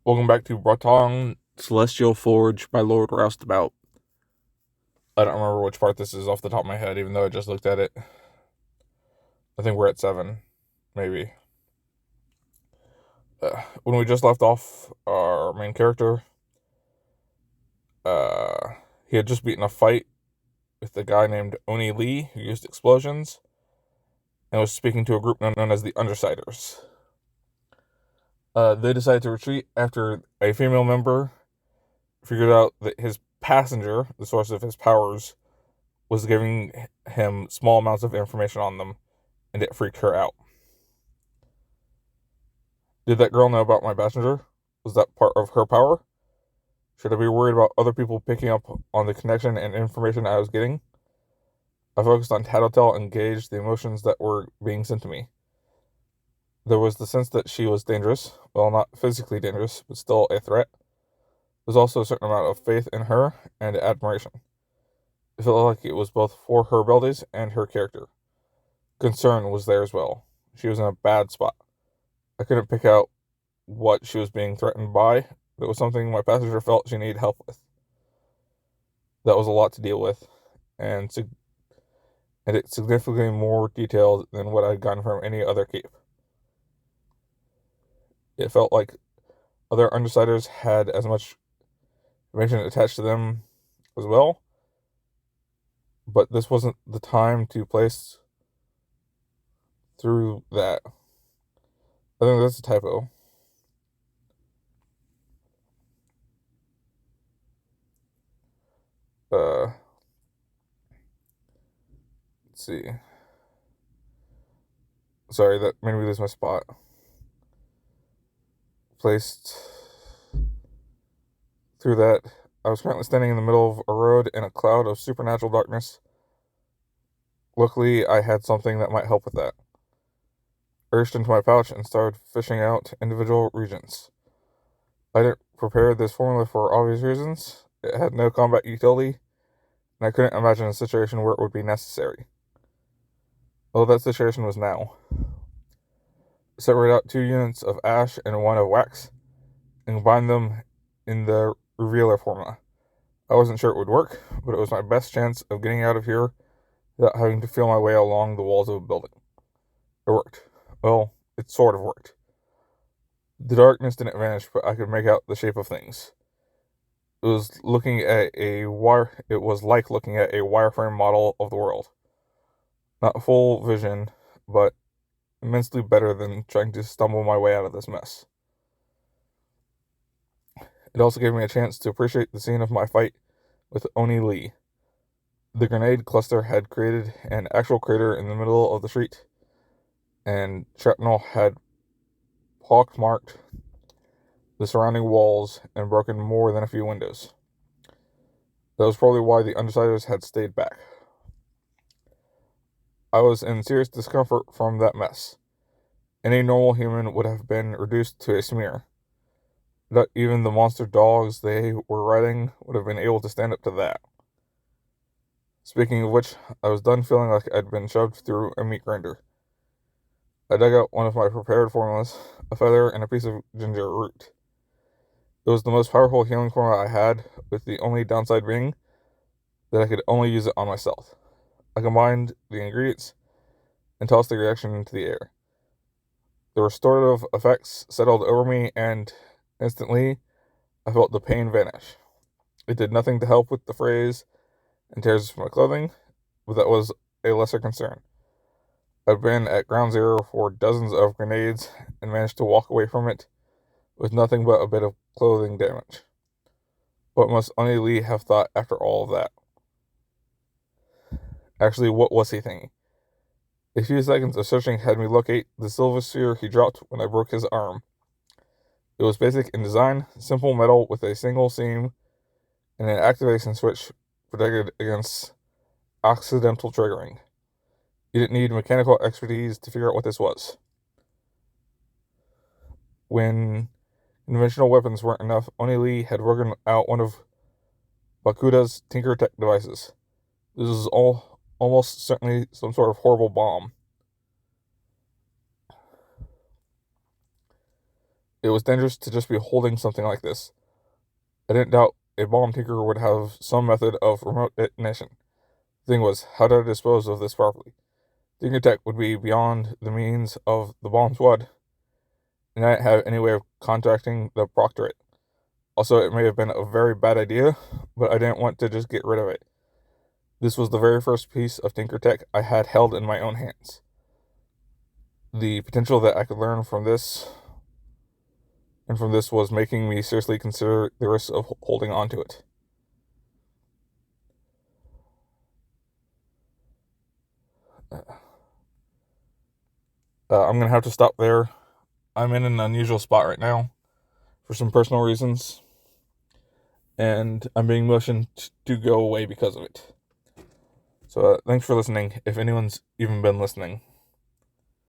Welcome back to Brockton Celestial Forge by Lord Roustabout. I don't remember which part this is off the top of my head, even though I just looked at it. I think we're at 7, maybe. When we just left off, our main character, he had just beaten a fight with a guy named Oni Lee, who used explosions, and was speaking to a group known as the Undersiders. They decided to retreat after a female member figured out that his passenger, the source of his powers, was giving him small amounts of information on them, and it freaked her out. Did that girl know about my passenger? Was that part of her power? Should I be worried about other people picking up on the connection and information I was getting? I focused on tattletale and gauged the emotions that were being sent to me. There was the sense that she was dangerous, well, not physically dangerous, but still a threat. There was also a certain amount of faith in her and admiration. It felt like it was both for her abilities and her character. Concern was there as well. She was in a bad spot. I couldn't pick out what she was being threatened by. It was something my passenger felt she needed help with. That was a lot to deal with, and it's significantly more detailed than what I'd gotten from any other cape. It felt like other Undersiders had as much information attached to them as well, but this wasn't the time to place through that. I think that's a typo. Let's see. Sorry, that made me lose my spot. Placed through that. I was currently standing in the middle of a road in a cloud of supernatural darkness. Luckily, I had something that might help with that. I reached into my pouch and started fishing out individual regions. I didn't prepare this formula for obvious reasons. It had no combat utility, and I couldn't imagine a situation where it would be necessary. Well, that situation was now. Separate out 2 units of ash and 1 of wax, and combine them in the revealer formula. I wasn't sure it would work, but it was my best chance of getting out of here without having to feel my way along the walls of a building. It worked. Well, it sort of worked. The darkness didn't vanish, but I could make out the shape of things. It was like looking at a wireframe model of the world. Not full vision, but immensely better than trying to stumble my way out of this mess. It also gave me a chance to appreciate the scene of my fight with Oni Lee. The grenade cluster had created an actual crater in the middle of the street, and shrapnel had pockmarked the surrounding walls and broken more than a few windows. That was probably why the Undersiders had stayed back. I was in serious discomfort from that mess. Any normal human would have been reduced to a smear. Not even the monster dogs they were riding would have been able to stand up to that. Speaking of which, I was done feeling like I'd been shoved through a meat grinder. I dug out one of my prepared formulas, a feather and a piece of ginger root. It was the most powerful healing formula I had, with the only downside being that I could only use it on myself. I combined the ingredients and tossed the reaction into the air. The restorative effects settled over me, and instantly I felt the pain vanish. It did nothing to help with the frays and tears from my clothing, but that was a lesser concern. I'd been at ground zero for dozens of grenades and managed to walk away from it with nothing but a bit of clothing damage. What must Oni Lee have thought after all of that? Actually, what was he thinking? A few seconds of searching had me locate the silver sphere he dropped when I broke his arm. It was basic in design, simple metal with a single seam and an activation switch protected against accidental triggering. You didn't need mechanical expertise to figure out what this was. When conventional weapons weren't enough, Oni Lee had broken out one of Bakuda's Tinker Tech devices. This was almost certainly some sort of horrible bomb. It was dangerous to just be holding something like this. I didn't doubt a bomb tinker would have some method of remote detonation. The thing was, how did I dispose of this properly? Tinker Tech would be beyond the means of the bomb squad, and I didn't have any way of contacting the proctorate. Also, it may have been a very bad idea, but I didn't want to just get rid of it. This was the very first piece of Tinker Tech I had held in my own hands. The potential that I could learn from this was making me seriously consider the risk of holding on to it. I'm going to have to stop there. I'm in an unusual spot right now for some personal reasons, and I'm being motioned to go away because of it. So thanks for listening, if anyone's even been listening.